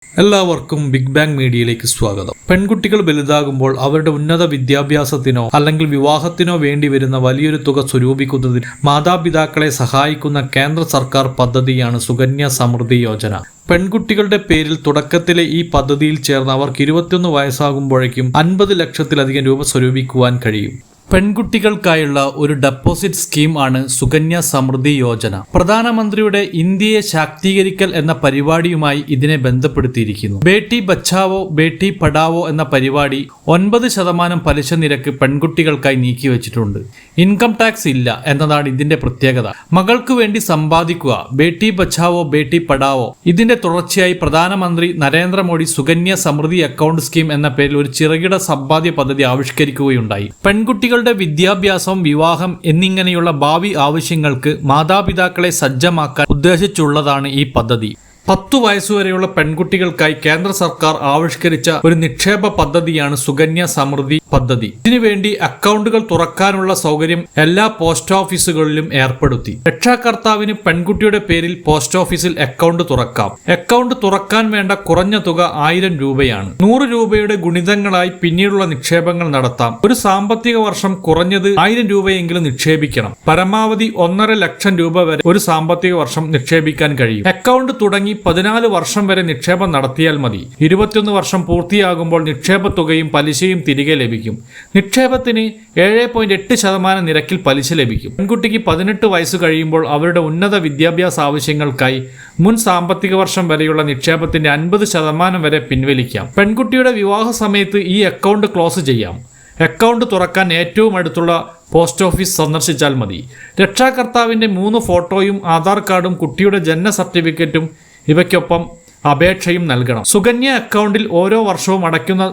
എല്ലാവർക്കും big bang മീഡിയയിലേക്ക് സ്വാഗതം. പെൺകുട്ടികൾ വലുതാകുമ്പോൾ അവരുടെ ഉന്നത വിദ്യാഭ്യാസത്തിനോ അല്ലെങ്കിൽ വിവാഹത്തിനോ വേണ്ടി വരുന്ന വലിയൊരു തുക സ്വരൂപിക്കുന്നതിന് മാതാപിതാക്കളെ സഹായിക്കുന്ന കേന്ദ്ര സർക്കാർ പദ്ധതിയാണ് സുകന്യ സമൃദ്ധി യോജന. പെൺകുട്ടികളുടെ പേരിൽ തുടക്കത്തിലെ ഈ പദ്ധതിയിൽ ചേർന്ന് അവർക്ക് 21 വയസ്സാകുമ്പോഴേക്കും 50 ലക്ഷത്തിലധികം രൂപ സ്വരൂപിക്കുവാൻ കഴിയും. പെൺകുട്ടികൾക്കായുള്ള ഒരു ഡെപ്പോസിറ്റ് സ്കീം ആണ് സുകന്യ സമൃദ്ധി യോജന. പ്രധാനമന്ത്രിയുടെ ഇന്ത്യയെ ശാക്തീകരിക്കൽ എന്ന പരിപാടിയുമായി ഇതിനെ ബന്ധപ്പെടുത്തിയിരിക്കുന്നു. ബേട്ടി ബച്ചാവോ ബേട്ടി പഠാവോ എന്ന പരിപാടി 9% പലിശ നിരക്ക് പെൺകുട്ടികൾക്കായി നീക്കിവെച്ചിട്ടുണ്ട്. ഇൻകം ടാക്സ് ഇല്ല എന്നതാണ് ഇതിന്റെ പ്രത്യേകത. മകൾക്ക് വേണ്ടി സമ്പാദിക്കുക, ബേട്ടി ബച്ചാവോ ബേട്ടി പഠാവോ. ഇതിന്റെ തുടർച്ചയായി പ്രധാനമന്ത്രി നരേന്ദ്രമോദി സുകന്യ സമൃദ്ധി അക്കൗണ്ട് സ്കീം എന്ന പേരിൽ ഒരു ചെറുകിട സമ്പാദ്യ പദ്ധതി ആവിഷ്കരിക്കുകയുണ്ടായി. പെൺകുട്ടികളുടെ വിദ്യാഭ്യാസം, വിവാഹം എന്നിങ്ങനെയുള്ള ഭാവി ആവശ്യങ്ങൾക്ക് മാതാപിതാക്കളെ സജ്ജമാക്കാൻ ഉദ്ദേശിച്ചുള്ളതാണ് ഈ പദ്ധതി. 10 വയസ്സുവരെയുള്ള പെൺകുട്ടികൾക്കായി കേന്ദ്ര സർക്കാർ ആവിഷ്കരിച്ച ഒരു നിക്ഷേപ പദ്ധതിയാണ് സുകന്യ സമൃദ്ധി പദ്ധതി. ഇതിനുവേണ്ടി അക്കൗണ്ടുകൾ തുറക്കാനുള്ള സൗകര്യം എല്ലാ പോസ്റ്റ് ഓഫീസുകളിലും ഏർപ്പെടുത്തി. രക്ഷാകർത്താവിന് പെൺകുട്ടിയുടെ പേരിൽ പോസ്റ്റ് ഓഫീസിൽ അക്കൗണ്ട് തുറക്കാം. അക്കൗണ്ട് തുറക്കാൻ വേണ്ട കുറഞ്ഞ തുക 1000 രൂപയാണ്. 100 രൂപയുടെ ഗുണിതങ്ങളായി പിന്നീടുള്ള നിക്ഷേപങ്ങൾ നടത്താം. ഒരു സാമ്പത്തിക വർഷം കുറഞ്ഞത് 1000 രൂപയെങ്കിലും നിക്ഷേപിക്കണം. പരമാവധി 1.5 ലക്ഷം രൂപ വരെ ഒരു സാമ്പത്തിക വർഷം നിക്ഷേപിക്കാൻ കഴിയും. അക്കൗണ്ട് തുടങ്ങി 14 വർഷം വരെ നിക്ഷേപം നടത്തിയാൽ മതി. 21 വർഷം പൂർത്തിയാകുമ്പോൾ നിക്ഷേപ തുകയും പലിശയും തിരികെ ലഭിക്കും. നിക്ഷേപത്തിന് 7.8% നിരക്കിൽ പലിശ ലഭിക്കും. പെൺകുട്ടിക്ക് 18 വയസ്സ് കഴിയുമ്പോൾ അവരുടെ ഉന്നത വിദ്യാഭ്യാസ ആവശ്യങ്ങൾക്കായി മുൻ സാമ്പത്തിക വർഷം വരെയുള്ള നിക്ഷേപത്തിന്റെ 50% വരെ പിൻവലിക്കാം. പെൺകുട്ടിയുടെ വിവാഹ സമയത്ത് ഈ അക്കൗണ്ട് ക്ലോസ് ചെയ്യാം. അക്കൗണ്ട് തുറക്കാൻ ഏറ്റവും അടുത്തുള്ള പോസ്റ്റ് ഓഫീസ് സന്ദർശിച്ചാൽ മതി. രക്ഷാകർത്താവിന്റെ 3 ഫോട്ടോയും ആധാർ കാർഡും കുട്ടിയുടെ ജനന സർട്ടിഫിക്കറ്റും ഇവയ്ക്കൊപ്പം അപേക്ഷയും നൽകണം. സുകന്യ അക്കൗണ്ടിൽ ഓരോ വർഷവും അടയ്ക്കുന്ന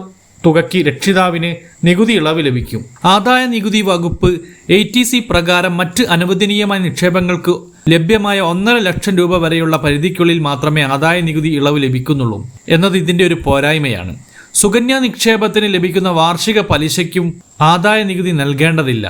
തുകയ്ക്ക് രക്ഷിതാവിന് നികുതി ഇളവ് ലഭിക്കും. ആദായ നികുതി വകുപ്പ് ATC പ്രകാരം മറ്റ് അനുവദനീയമായ നിക്ഷേപങ്ങൾക്ക് ലഭ്യമായ 1.5 ലക്ഷം രൂപ വരെയുള്ള പരിധിക്കുള്ളിൽ മാത്രമേ ആദായ നികുതി ഇളവ് ലഭിക്കുന്നുള്ളൂ എന്നത് ഇതിന്റെ ഒരു പോരായ്മയാണ്. സുകന്യ നിക്ഷേപത്തിന് ലഭിക്കുന്ന വാർഷിക പലിശയ്ക്കും ആദായ നികുതി നൽകേണ്ടതില്ല.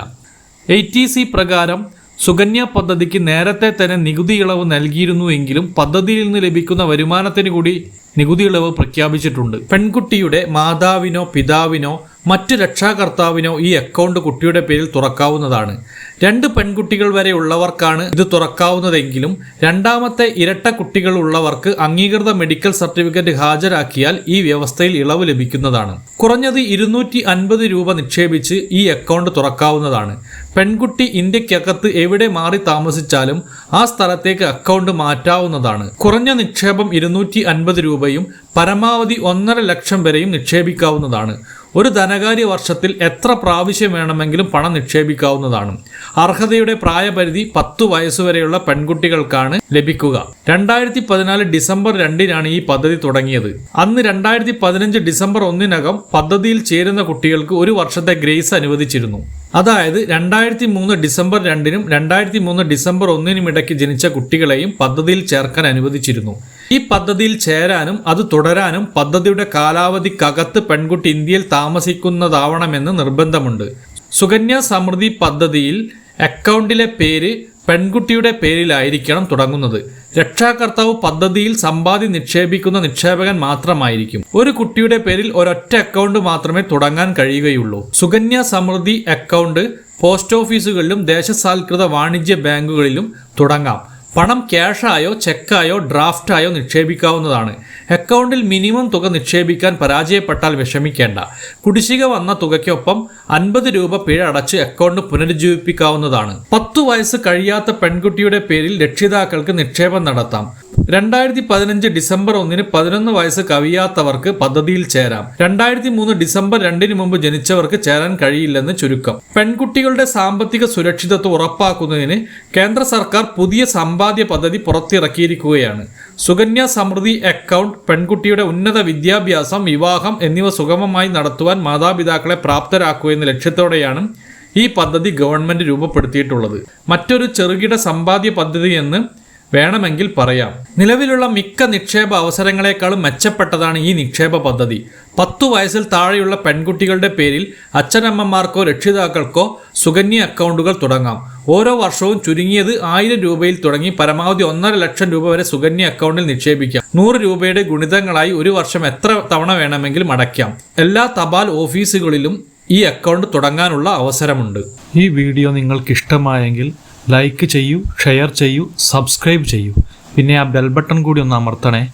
ATC പ്രകാരം സുകന്യ പദ്ധതിക്ക് നേരത്തെ തന്നെ നികുതി ഇളവ് നൽകിയിരുന്നുവെങ്കിലും പദ്ധതിയിൽ നിന്ന് ലഭിക്കുന്ന വരുമാനത്തിന് കൂടി നികുതി ഇളവ് പ്രഖ്യാപിച്ചിട്ടുണ്ട്. പെൺകുട്ടിയുടെ മാതാവിനോ പിതാവിനോ മറ്റ് രക്ഷാകർത്താവിനോ ഈ അക്കൗണ്ട് കുട്ടിയുടെ പേരിൽ തുറക്കാവുന്നതാണ്. 2 പെൺകുട്ടികൾ വരെ ഉള്ളവർക്കാണ് ഇത് തുറക്കാവുന്നതെങ്കിലും രണ്ടാമത്തെ ഇരട്ട കുട്ടികൾ ഉള്ളവർക്ക് അംഗീകൃത മെഡിക്കൽ സർട്ടിഫിക്കറ്റ് ഹാജരാക്കിയാൽ ഈ വ്യവസ്ഥയിൽ ഇളവ് ലഭിക്കുന്നതാണ്. കുറഞ്ഞത് 250 രൂപ നിക്ഷേപിച്ച് ഈ അക്കൗണ്ട് തുറക്കാവുന്നതാണ്. പെൺകുട്ടി ഇന്ത്യക്കകത്ത് എവിടെ മാറി താമസിച്ചാലും ആ സ്ഥലത്തേക്ക് അക്കൗണ്ട് മാറ്റാവുന്നതാണ്. കുറഞ്ഞ നിക്ഷേപം 250 രൂപയും പരമാവധി 1.5 ലക്ഷം വരെയും നിക്ഷേപിക്കാവുന്നതാണ്. ഒരു ധനകാര്യ വർഷത്തിൽ എത്ര പ്രാവശ്യം വേണമെങ്കിലും പണം നിക്ഷേപിക്കാവുന്നതാണ്. അർഹതയുടെ പ്രായപരിധി 10 വയസ്സുവരെയുള്ള പെൺകുട്ടികൾക്കാണ് ലഭിക്കുക. 2014 ഡിസംബർ 2-നാണ് ഈ പദ്ധതി തുടങ്ങിയത്. അന്ന് 2015 ഡിസംബർ 1-നകം പദ്ധതിയിൽ ചേരുന്ന കുട്ടികൾക്ക് 1 വർഷത്തെ ഗ്രേസ് അനുവദിച്ചിരുന്നു. അതായത് 2003 ഡിസംബർ 2-നും 2003 ഡിസംബർ 1-നും ഇടയ്ക്ക് ജനിച്ച കുട്ടികളെയും പദ്ധതിയിൽ ചേർക്കാൻ അനുവദിച്ചിരുന്നു. ഈ പദ്ധതിയിൽ ചേരാനും അത് തുടരാനും പദ്ധതിയുടെ കാലാവധിക്കകത്ത് പെൺകുട്ടി ഇന്ത്യയിൽ താമസിക്കുന്നതാവണമെന്ന് നിർബന്ധമുണ്ട്. സുകന്യ സമൃദ്ധി പദ്ധതിയിൽ അക്കൗണ്ടിലെ പേര് പെൺകുട്ടിയുടെ പേരിലായിരിക്കണം തുടങ്ങുന്നത്. രക്ഷാകർത്താവ് പദ്ധതിയിൽ സമ്പാദ്യം നിക്ഷേപിക്കുന്ന നിക്ഷേപകൻ മാത്രമായിരിക്കും. ഒരു കുട്ടിയുടെ പേരിൽ ഒരൊറ്റ അക്കൗണ്ട് മാത്രമേ തുടങ്ങാൻ കഴിയുകയുള്ളൂ. സുകന്യ സമൃദ്ധി അക്കൗണ്ട് പോസ്റ്റ് ഓഫീസുകളിലും ദേശസാൽകൃത വാണിജ്യ ബാങ്കുകളിലും തുടങ്ങാം. പണം ക്യാഷായോ ചെക്കായോ ഡ്രാഫ്റ്റായോ നിക്ഷേപിക്കാവുന്നതാണ്. അക്കൗണ്ടിൽ മിനിമം തുക നിക്ഷേപിക്കാൻ പരാജയപ്പെട്ടാൽ വിഷമിക്കേണ്ട. കുടിശ്ശിക വന്ന തുകയ്ക്കൊപ്പം 50 രൂപ പിഴ അടച്ച് അക്കൗണ്ട് പുനരുജ്ജീവിപ്പിക്കാവുന്നതാണ്. 10 വയസ്സ് കഴിയാത്ത പെൺകുട്ടിയുടെ പേരിൽ രക്ഷിതാക്കൾക്ക് നിക്ഷേപം നടത്താം. 2015 ഡിസംബർ 1-ന് 11 വയസ്സ് കവിയാത്തവർക്ക് പദ്ധതിയിൽ ചേരാം. 2003 ഡിസംബർ 2-ന് മുമ്പ് ജനിച്ചവർക്ക് ചേരാൻ കഴിയില്ലെന്ന് ചുരുക്കം. പെൺകുട്ടികളുടെ സാമ്പത്തിക സുരക്ഷിതത്വം ഉറപ്പാക്കുന്നതിന് കേന്ദ്ര സർക്കാർ പുതിയ സമ്പാദ്യ പദ്ധതി പുറത്തിറക്കിയിരിക്കുകയാണ്. സുകന്യ സമൃദ്ധി അക്കൗണ്ട് പെൺകുട്ടിയുടെ ഉന്നത വിദ്യാഭ്യാസം, വിവാഹം എന്നിവ സുഗമമായി നടത്തുവാൻ മാതാപിതാക്കളെ പ്രാപ്തരാക്കുക എന്ന ലക്ഷ്യത്തോടെയാണ് ഈ പദ്ധതി ഗവൺമെന്റ് രൂപപ്പെടുത്തിയിട്ടുള്ളത്. മറ്റൊരു ചെറുകിട സമ്പാദ്യ പദ്ധതി എന്ന് വേണമെങ്കിൽ പറയാം. നിലവിലുള്ള മിക്ക നിക്ഷേപ അവസരങ്ങളെക്കാളും മെച്ചപ്പെട്ടതാണ് ഈ നിക്ഷേപ പദ്ധതി. 10 വയസ്സിൽ താഴെയുള്ള പെൺകുട്ടികളുടെ പേരിൽ അച്ഛനമ്മമാർക്കോ രക്ഷിതാക്കൾക്കോ സുകന്യ അക്കൗണ്ടുകൾ തുടങ്ങാം. ഓരോ വർഷവും ചുരുങ്ങിയത് 1000 രൂപയിൽ തുടങ്ങി പരമാവധി 1.5 ലക്ഷം രൂപ വരെ സുകന്യ അക്കൗണ്ടിൽ നിക്ഷേപിക്കാം. 100 രൂപയുടെ ഗുണിതങ്ങളായി ഒരു വർഷം എത്ര തവണ വേണമെങ്കിലും അടയ്ക്കാം. എല്ലാ തപാൽ ഓഫീസുകളിലും ഈ അക്കൗണ്ട് തുടങ്ങാനുള്ള അവസരമുണ്ട്. ഈ വീഡിയോ നിങ്ങൾക്ക് ഇഷ്ടമായെങ്കിൽ ലൈക്ക് ചെയ്യൂ, ഷെയർ ചെയ്യൂ, സബ്സ്ക്രൈബ് ചെയ്യൂ. പിന്നെ ആ ബെൽ ബട്ടൺ കൂടി ഒന്ന് അമർത്തണേ.